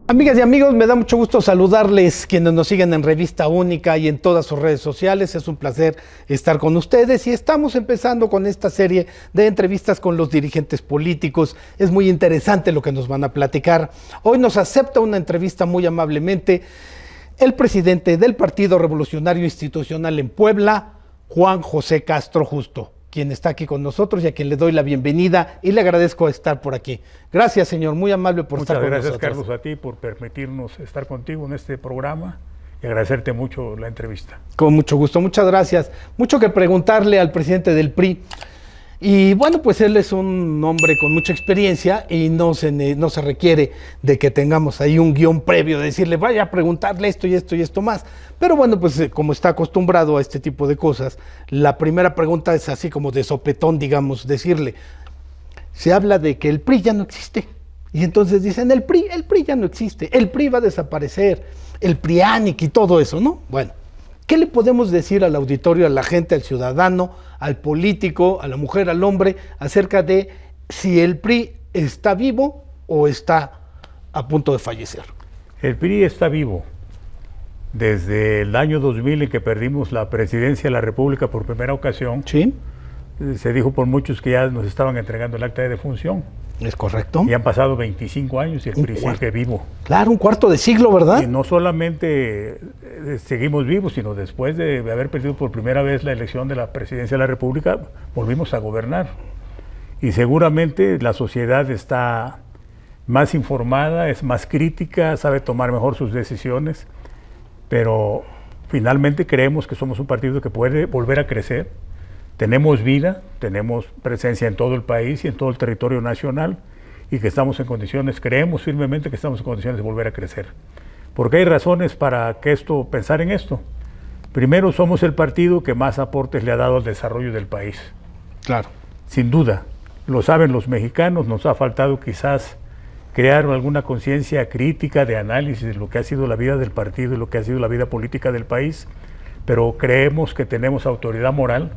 Amigas y amigos, me da mucho gusto saludarles quienes nos siguen en Revista Única y en todas sus redes sociales. Es un placer estar con ustedes y estamos empezando con esta serie de entrevistas con los dirigentes políticos. Es muy interesante lo que nos van a platicar. Hoy nos acepta una entrevista muy amablemente el presidente del Partido Revolucionario Institucional en Puebla, Juan José Castro Justo, quien está aquí con nosotros y a quien le doy la bienvenida y le agradezco estar por aquí. Gracias, señor, muy amable por estar con nosotros. Muchas gracias, Carlos, a ti por permitirnos estar contigo en este programa y agradecerte mucho la entrevista. Con mucho gusto, muchas gracias. Mucho que preguntarle al presidente del PRI. Y bueno, pues él es un hombre con mucha experiencia y no se requiere de que tengamos ahí un guión previo, de decirle vaya a preguntarle esto y esto y esto más. Pero bueno, pues como está acostumbrado a este tipo de cosas, la primera pregunta es así como de sopetón, digamos, decirle, se habla de que el PRI ya no existe. Y entonces dicen, el PRI ya no existe, el PRI va a desaparecer, el PRIANIC y todo eso, ¿no? Bueno, ¿qué le podemos decir al auditorio, a la gente, al ciudadano, al político, a la mujer, al hombre, acerca de si el PRI está vivo o está a punto de fallecer? El PRI está vivo. Desde el año 2000 en que perdimos la presidencia de la República por primera ocasión, ¿Sí? Se dijo por muchos que ya nos estaban entregando el acta de defunción. ¿Es correcto? Y han pasado 25 años y el PRI sigue vivo. Claro, un cuarto de siglo, ¿verdad? Y no solamente seguimos vivos, sino después de haber perdido por primera vez la elección de la presidencia de la República, volvimos a gobernar. Y seguramente la sociedad está más informada, es más crítica, sabe tomar mejor sus decisiones, pero finalmente creemos que somos un partido que puede volver a crecer. Tenemos vida, tenemos presencia en todo el país y en todo el territorio nacional y que estamos en condiciones, creemos firmemente que estamos en condiciones de volver a crecer. Porque hay razones para pensar en esto. Primero, somos el partido que más aportes le ha dado al desarrollo del país. Claro. Sin duda, lo saben los mexicanos, nos ha faltado quizás crear alguna conciencia crítica de análisis de lo que ha sido la vida del partido y lo que ha sido la vida política del país, pero creemos que tenemos autoridad moral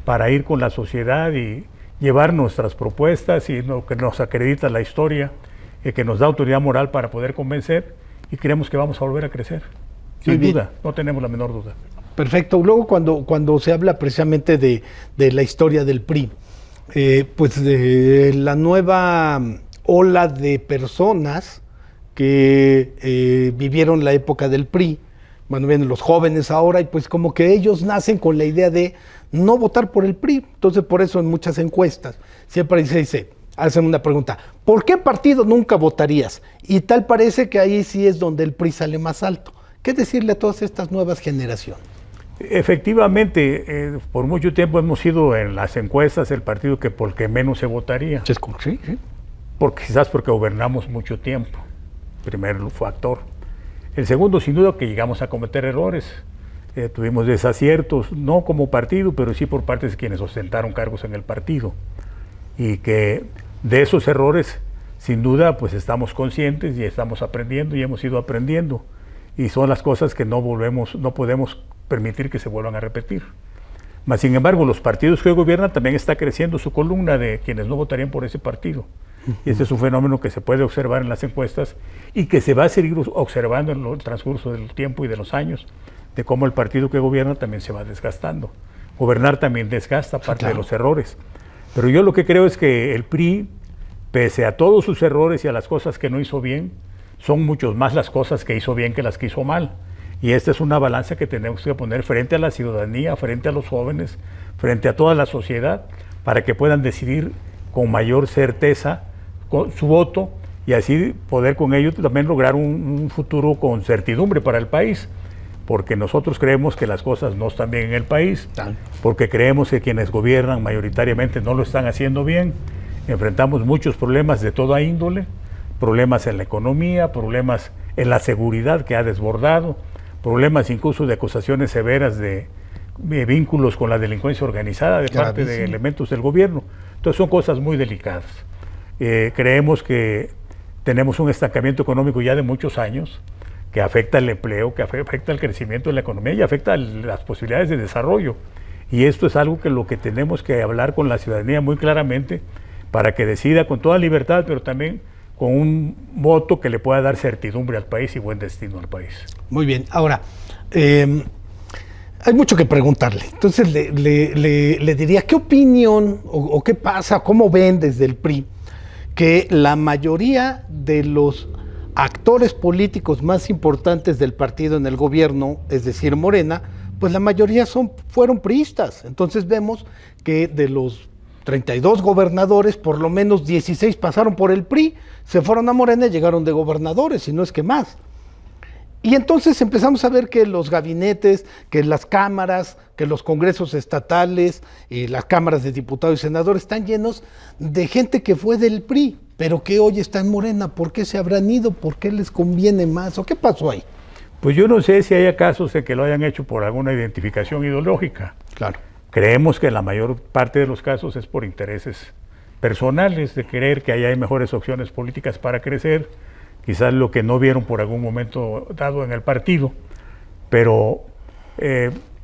para ir con la sociedad y llevar nuestras propuestas y lo que nos acredita la historia, que nos da autoridad moral para poder convencer y creemos que vamos a volver a crecer. Sin duda, no tenemos la menor duda. Perfecto. Luego cuando se habla precisamente de la historia del PRI, pues de la nueva ola de personas que vivieron la época del PRI, bueno, vienen los jóvenes ahora y pues como que ellos nacen con la idea de no votar por el PRI. Entonces por eso en muchas encuestas siempre se dice, hacen una pregunta, ¿por qué partido nunca votarías? Y tal parece que ahí sí es donde el PRI sale más alto. ¿Qué decirle a todas estas nuevas generaciones? Efectivamente, por mucho tiempo hemos sido en las encuestas el partido que por el que menos se votaría. Sí. Quizás porque gobernamos mucho tiempo, primer factor. El segundo, sin duda, que llegamos a cometer errores. Tuvimos desaciertos, no como partido, pero sí por parte de quienes ostentaron cargos en el partido. Y que de esos errores, sin duda, pues estamos conscientes y estamos aprendiendo y hemos ido aprendiendo. Y son las cosas que no podemos permitir que se vuelvan a repetir. Mas, sin embargo, los partidos que gobiernan también está creciendo su columna de quienes no votarían por ese partido. Y este es un fenómeno que se puede observar en las encuestas y que se va a seguir observando en el transcurso del tiempo y de los años, de cómo el partido que gobierna también se va desgastando. Gobernar también desgasta parte de los errores. Pero yo lo que creo es que el PRI, pese a todos sus errores y a las cosas que no hizo bien, son muchos más las cosas que hizo bien que las que hizo mal. Y esta es una balanza que tenemos que poner frente a la ciudadanía, frente a los jóvenes, frente a toda la sociedad, para que puedan decidir con mayor certeza con su voto y así poder con ello también lograr un futuro con certidumbre para el país, porque nosotros creemos que las cosas no están bien en el país, porque creemos que quienes gobiernan mayoritariamente no lo están haciendo bien, enfrentamos muchos problemas de toda índole, problemas en la economía, problemas en la seguridad que ha desbordado, problemas incluso de acusaciones severas de vínculos con la delincuencia organizada de parte de elementos del gobierno. Entonces son cosas muy delicadas. Creemos que tenemos un estancamiento económico ya de muchos años que afecta el empleo, que afecta el crecimiento de la economía y afecta las posibilidades de desarrollo. Y esto es algo que lo que tenemos que hablar con la ciudadanía muy claramente para que decida con toda libertad, pero también con un voto que le pueda dar certidumbre al país y buen destino al país. Muy bien. Ahora, hay mucho que preguntarle. Entonces le diría, ¿qué opinión o qué pasa, cómo ven desde el PRI que la mayoría de los actores políticos más importantes del partido en el gobierno, es decir, Morena, pues la mayoría fueron priistas? Entonces vemos que de los 32 gobernadores, por lo menos 16 pasaron por el PRI, se fueron a Morena y llegaron de gobernadores, si no es que más. Y entonces empezamos a ver que los gabinetes, que las cámaras, que los congresos estatales, las cámaras de diputados y senadores están llenos de gente que fue del PRI, pero que hoy está en Morena. ¿Por qué se habrán ido? ¿Por qué les conviene más? ¿O qué pasó ahí? Pues yo no sé si haya casos en que lo hayan hecho por alguna identificación ideológica. Claro. Creemos que la mayor parte de los casos es por intereses personales, de creer que allá hay mejores opciones políticas para crecer, quizás lo que no vieron por algún momento dado en el partido, pero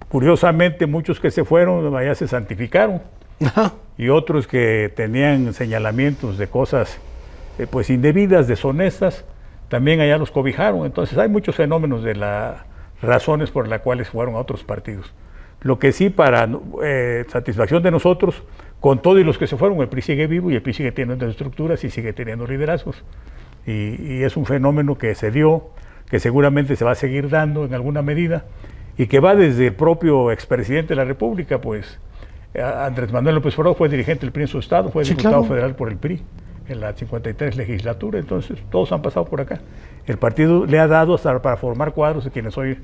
curiosamente muchos que se fueron allá se santificaron. Ajá. Y otros que tenían señalamientos de cosas pues indebidas, deshonestas, también allá los cobijaron. Entonces hay muchos fenómenos de las razones por las cuales fueron a otros partidos. Lo que sí, para satisfacción de nosotros, con todos y los que se fueron, el PRI sigue vivo y el PRI sigue teniendo estructuras y sigue teniendo liderazgos. Y es un fenómeno que se dio, que seguramente se va a seguir dando en alguna medida, y que va desde el propio expresidente de la República, pues Andrés Manuel López Obrador fue dirigente del PRI en su estado, fue diputado federal por el PRI en la 53 legislatura, entonces todos han pasado por acá. El partido le ha dado hasta para formar cuadros de quienes hoy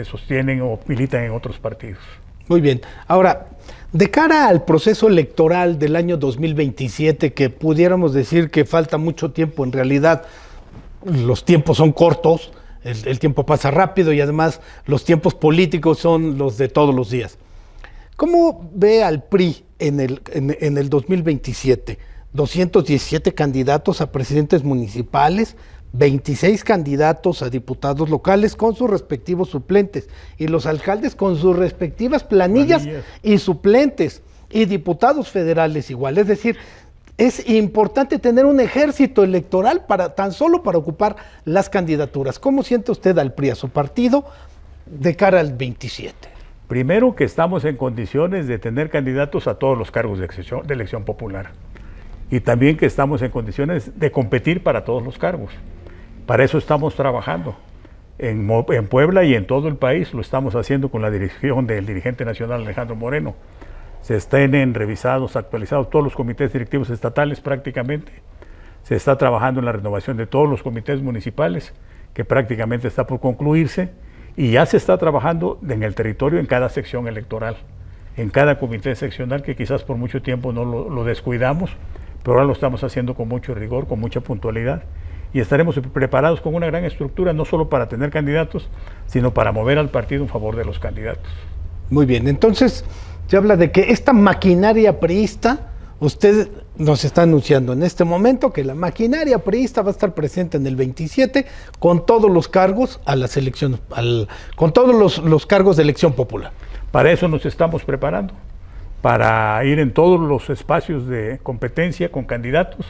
sostienen o militan en otros partidos. Muy bien. Ahora, de cara al proceso electoral del año 2027, que pudiéramos decir que falta mucho tiempo, en realidad los tiempos son cortos, el tiempo pasa rápido y además los tiempos políticos son los de todos los días. ¿Cómo ve al PRI en el 2027? 217 candidatos a presidentes municipales, 26 candidatos a diputados locales con sus respectivos suplentes y los alcaldes con sus respectivas planillas y suplentes, y diputados federales igual. Es decir, es importante tener un ejército electoral tan solo para ocupar las candidaturas. ¿Cómo siente usted al PRI, a su partido, de cara al 27? Primero, que estamos en condiciones de tener candidatos a todos los cargos de elección popular. Y también que estamos en condiciones de competir para todos los cargos. Para eso estamos trabajando. En Puebla y en todo el país lo estamos haciendo con la dirección del dirigente nacional Alejandro Moreno. Se están revisados, actualizados todos los comités directivos estatales prácticamente. Se está trabajando en la renovación de todos los comités municipales, que prácticamente está por concluirse. Y ya se está trabajando en el territorio, en cada sección electoral, en cada comité seccional, que quizás por mucho tiempo no lo descuidamos, pero ahora lo estamos haciendo con mucho rigor, con mucha puntualidad, y estaremos preparados con una gran estructura, no solo para tener candidatos, sino para mover al partido en favor de los candidatos. Muy bien, entonces se habla de que esta maquinaria priista, usted nos está anunciando en este momento que la maquinaria priista va a estar presente en el 27 con todos los cargos a las elecciones, con todos los cargos de elección popular. Para eso nos estamos preparando, para ir en todos los espacios de competencia con candidatos,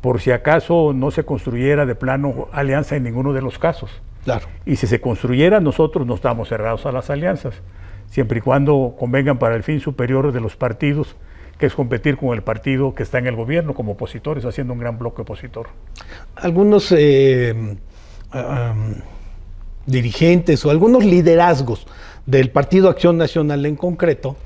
por si acaso no se construyera de plano alianza en ninguno de los casos. Claro. Y si se construyera, nosotros no estamos cerrados a las alianzas, siempre y cuando convengan para el fin superior de los partidos, que es competir con el partido que está en el gobierno como opositores, haciendo un gran bloque opositor. Algunos dirigentes o algunos liderazgos del Partido Acción Nacional en concreto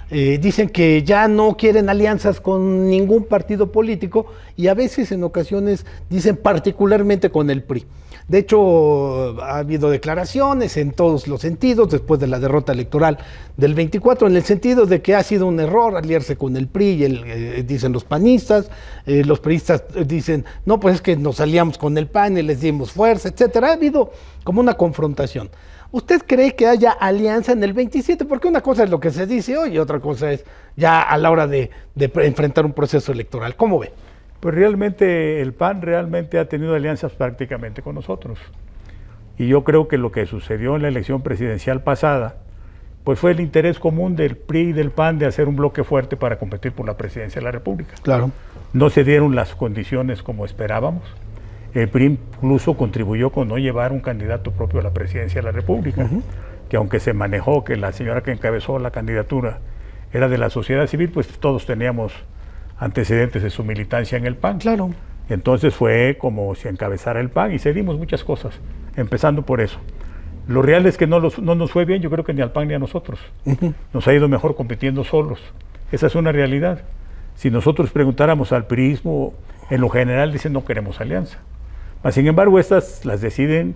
dicen que ya no quieren alianzas con ningún partido político, y a veces en ocasiones dicen particularmente con el PRI. De hecho, ha habido declaraciones en todos los sentidos después de la derrota electoral del 24, en el sentido de que ha sido un error aliarse con el PRI, dicen los priistas dicen, no, pues es que nos aliamos con el PAN y les dimos fuerza, etcétera. Ha habido como una confrontación. ¿Usted cree que haya alianza en el 27? Porque una cosa es lo que se dice hoy y otra cosa es ya a la hora de enfrentar un proceso electoral. ¿Cómo ve? Pues realmente el PAN realmente ha tenido alianzas prácticamente con nosotros. Y yo creo que lo que sucedió en la elección presidencial pasada, pues fue el interés común del PRI y del PAN de hacer un bloque fuerte para competir por la presidencia de la República. Claro. No se dieron las condiciones como esperábamos. El PRI incluso contribuyó con no llevar un candidato propio a la presidencia de la República, que aunque se manejó que la señora que encabezó la candidatura era de la sociedad civil, pues todos teníamos antecedentes de su militancia en el PAN. Claro. Entonces fue como si encabezara el PAN y cedimos muchas cosas, empezando por eso. Lo real es que no nos fue bien, yo creo que ni al PAN ni a nosotros. Nos ha ido mejor compitiendo solos. Esa es una realidad. Si nosotros preguntáramos al priismo, en lo general dicen no queremos alianza. Mas, sin embargo, estas las deciden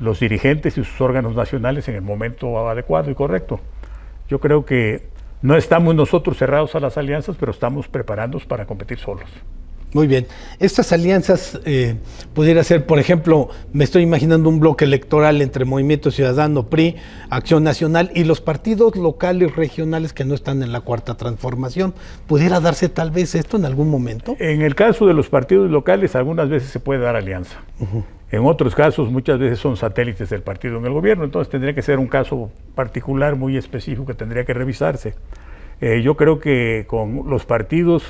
los dirigentes y sus órganos nacionales en el momento adecuado y correcto. Yo creo que no estamos nosotros cerrados a las alianzas, pero estamos preparándonos para competir solos. Muy bien. Estas alianzas pudiera ser, por ejemplo, me estoy imaginando un bloque electoral entre Movimiento Ciudadano, PRI, Acción Nacional y los partidos locales, regionales que no están en la Cuarta Transformación. ¿Pudiera darse tal vez esto en algún momento? En el caso de los partidos locales, algunas veces se puede dar alianza. En otros casos, muchas veces son satélites del partido en el gobierno, entonces tendría que ser un caso particular, muy específico, que tendría que revisarse. Yo creo que con los partidos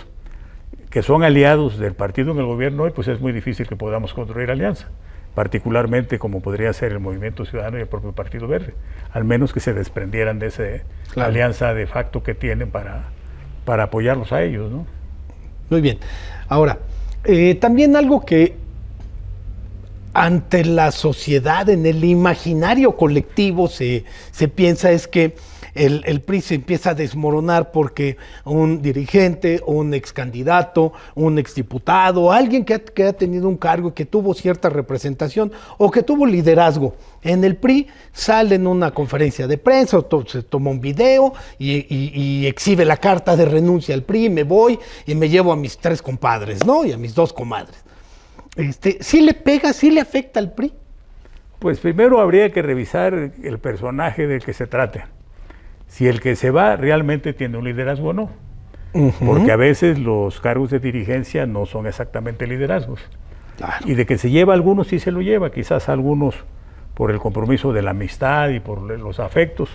que son aliados del partido en el gobierno hoy, pues es muy difícil que podamos construir alianza, particularmente como podría ser el Movimiento Ciudadano y el propio Partido Verde, al menos que se desprendieran de esa alianza de facto que tienen para apoyarlos a ellos, ¿no? Muy bien. Ahora, también algo que ante la sociedad, en el imaginario colectivo se piensa es que el PRI se empieza a desmoronar porque un dirigente, un ex candidato, un exdiputado, alguien que ha tenido un cargo, que tuvo cierta representación o que tuvo liderazgo en el PRI, sale en una conferencia de prensa o se toma un video y exhibe la carta de renuncia al PRI, me voy y me llevo a mis 3 compadres, ¿no? Y a mis 2 comadres. ¿Sí le pega, sí le afecta al PRI? Pues primero habría que revisar el personaje del que se trate. Si el que se va realmente tiene un liderazgo o no. Porque a veces los cargos de dirigencia no son exactamente liderazgos. Claro. Y de que se lleva a algunos, sí se lo lleva, quizás a algunos por el compromiso de la amistad y por los afectos,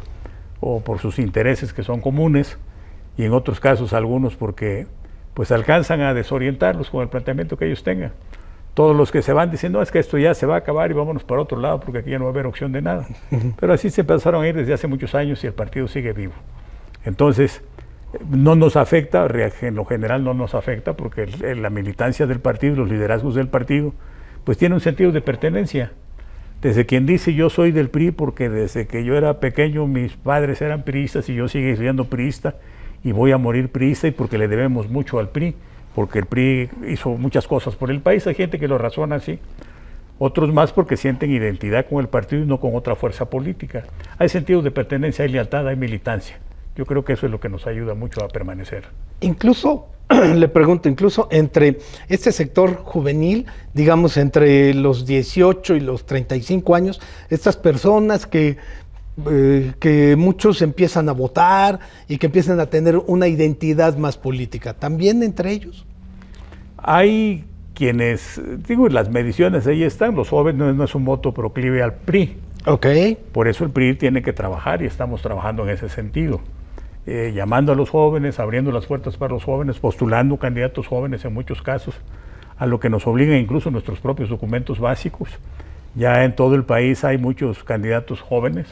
o por sus intereses que son comunes, y en otros casos algunos porque pues alcanzan a desorientarlos con el planteamiento que ellos tengan. Todos los que se van dicen, no, es que esto ya se va a acabar y vámonos para otro lado porque aquí ya no va a haber opción de nada. Pero así se empezaron a ir desde hace muchos años y el partido sigue vivo. Entonces, no nos afecta, en lo general no nos afecta porque la militancia del partido, los liderazgos del partido, pues tiene un sentido de pertenencia. Desde quien dice yo soy del PRI porque desde que yo era pequeño mis padres eran priistas y yo sigo siendo priista y voy a morir priista y porque le debemos mucho al PRI. Porque el PRI hizo muchas cosas por el país, hay gente que lo razona así, otros más porque sienten identidad con el partido y no con otra fuerza política. Hay sentido de pertenencia, hay lealtad, hay militancia. Yo creo que eso es lo que nos ayuda mucho a permanecer. Incluso, le pregunto, incluso entre este sector juvenil, digamos entre los 18 y los 35 años, estas personas que muchos empiezan a votar y que empiezan a tener una identidad más política, ¿también entre ellos? Hay quienes, digo, las mediciones ahí están, los jóvenes no es un voto proclive al PRI. Ok. Por eso el PRI tiene que trabajar y estamos trabajando en ese sentido. Llamando a los jóvenes, abriendo las puertas para los jóvenes, postulando candidatos jóvenes en muchos casos, a lo que nos obligan incluso nuestros propios documentos básicos. Ya en todo el país hay muchos candidatos jóvenes,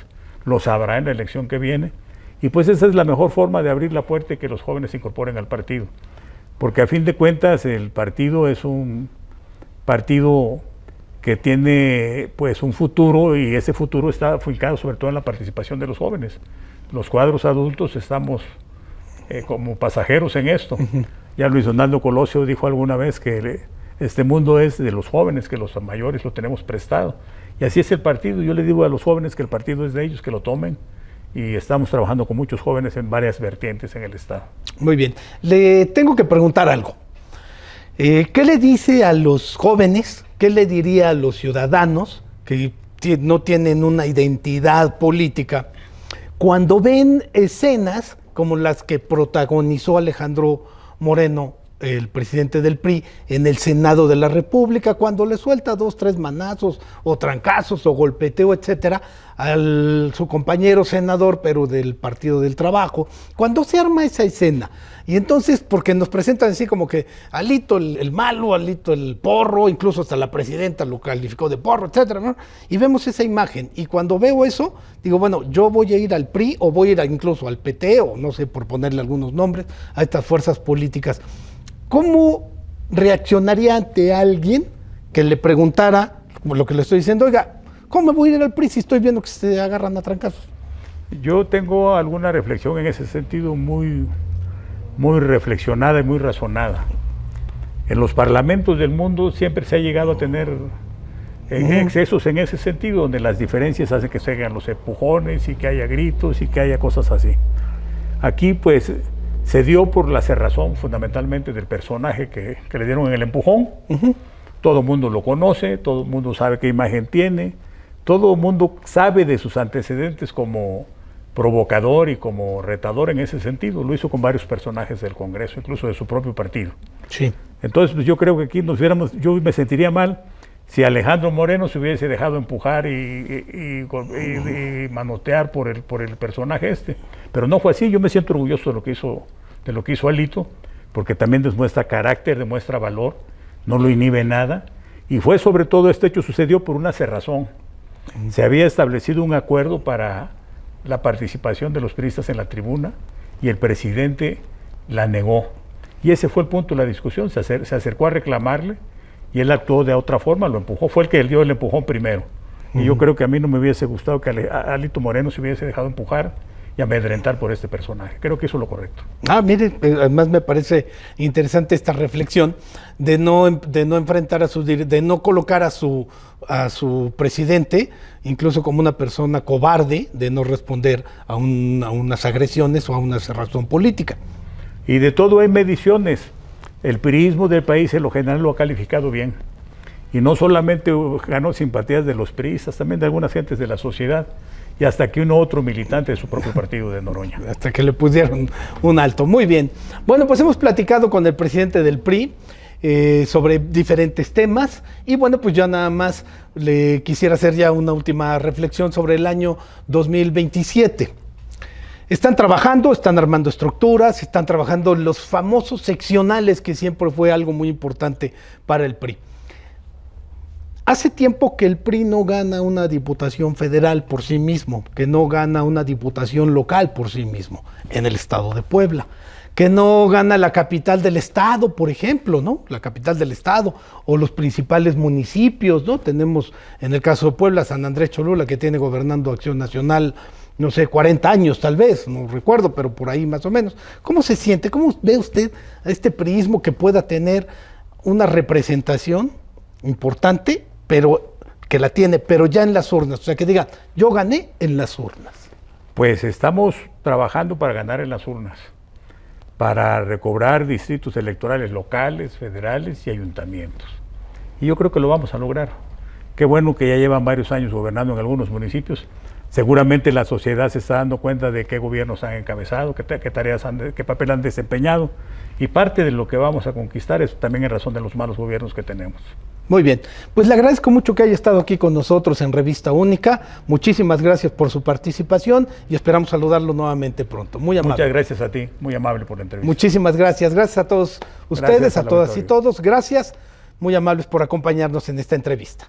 los habrá en la elección que viene, y pues esa es la mejor forma de abrir la puerta y que los jóvenes se incorporen al partido, porque a fin de cuentas el partido es un partido que tiene pues un futuro y ese futuro está fincado sobre todo en la participación de los jóvenes. Los cuadros adultos estamos como pasajeros en esto. Ya Luis Donaldo Colosio dijo alguna vez que este mundo es de los jóvenes, que los mayores lo tenemos prestado. Y así es el partido. Yo le digo a los jóvenes que el partido es de ellos, que lo tomen. Y estamos trabajando con muchos jóvenes en varias vertientes en el Estado. Muy bien. Le tengo que preguntar algo. ¿Qué le dice a los jóvenes, qué le diría a los ciudadanos que no tienen una identidad política cuando ven escenas como las que protagonizó Alejandro Moreno el presidente del PRI en el Senado de la República, cuando le suelta 2, 3 manazos o trancazos o golpeteo, etcétera, su compañero senador, pero del Partido del Trabajo, cuando se arma esa escena. Y entonces, porque nos presentan así como que Alito el malo, Alito el porro, incluso hasta la presidenta lo calificó de porro, etcétera, ¿no? Y vemos esa imagen, y cuando veo eso, digo, bueno, yo voy a ir al PRI, o voy a ir incluso al PT, o no sé, por ponerle algunos nombres, a estas fuerzas políticas. ¿Cómo reaccionaría ante alguien que le preguntara, como lo que le estoy diciendo, oiga, ¿cómo me voy a ir al PRI si estoy viendo que se agarran a trancazos? Yo tengo alguna reflexión en ese sentido muy reflexionada y muy razonada. En los parlamentos del mundo siempre se ha llegado a tener excesos en ese sentido, donde las diferencias hacen que se hagan los empujones y que haya gritos y que haya cosas así. Aquí pues se dio por la cerrazón fundamentalmente del personaje que le dieron en el empujón. Todo el mundo lo conoce, todo el mundo sabe qué imagen tiene, todo el mundo sabe de sus antecedentes como provocador y como retador en ese sentido. Lo hizo con varios personajes del Congreso, incluso de su propio partido. Sí. Entonces, pues yo creo que aquí yo me sentiría mal si Alejandro Moreno se hubiese dejado empujar y manotear por el personaje este. Pero no fue así. Yo me siento orgulloso de lo que hizo Alito, porque también demuestra carácter, demuestra valor, no lo inhibe nada. Y fue sobre todo, este hecho sucedió por una cerrazón. Se había establecido un acuerdo para la participación de los priistas en la tribuna y el presidente la negó. Y ese fue el punto de la discusión. Se acercó a reclamarle y él actuó de otra forma, lo empujó. Fue el que dio el empujón primero. Y yo creo que a mí no me hubiese gustado que Alito Moreno se hubiese dejado empujar y amedrentar por este personaje. Creo que eso es lo correcto. Mire, además me parece interesante esta reflexión de no enfrentar de no colocar a su presidente incluso como una persona cobarde, de no responder a unas agresiones o a una cerrazón política. Y de todo hay mediciones. El priismo del país en lo general lo ha calificado bien. Y no solamente ganó simpatías de los priistas, también de algunas gentes de la sociedad, y hasta que uno otro militante de su propio partido de Noroña. Hasta que le pusieron un alto. Muy bien. Bueno, pues hemos platicado con el presidente del PRI sobre diferentes temas, y bueno, pues ya nada más le quisiera hacer ya una última reflexión sobre el año 2027. Están trabajando, están armando estructuras, están trabajando los famosos seccionales, que siempre fue algo muy importante para el PRI. Hace tiempo que el PRI no gana una diputación federal por sí mismo, que no gana una diputación local por sí mismo en el estado de Puebla, que no gana la capital del estado, por ejemplo, ¿no? La capital del estado o los principales municipios, ¿no? Tenemos en el caso de Puebla San Andrés Cholula, que tiene gobernando Acción Nacional, no sé, 40 años tal vez, no recuerdo, pero por ahí más o menos. ¿Cómo se siente? ¿Cómo ve usted a este priismo que pueda tener una representación importante, pero que la tiene, pero ya en las urnas? O sea, que diga, yo gané en las urnas. Pues estamos trabajando para ganar en las urnas, para recobrar distritos electorales locales, federales y ayuntamientos. Y yo creo que lo vamos a lograr. Qué bueno que ya llevan varios años gobernando en algunos municipios. Seguramente la sociedad se está dando cuenta de qué gobiernos han encabezado, qué tareas qué papel han desempeñado, y parte de lo que vamos a conquistar es también en razón de los malos gobiernos que tenemos. Muy bien, pues le agradezco mucho que haya estado aquí con nosotros en Revista Única. Muchísimas gracias por su participación y esperamos saludarlo nuevamente pronto. Muy amable. Muchas gracias a ti, muy amable por la entrevista. Muchísimas gracias. Gracias a todos ustedes, a todas y todos. Gracias, muy amables por acompañarnos en esta entrevista.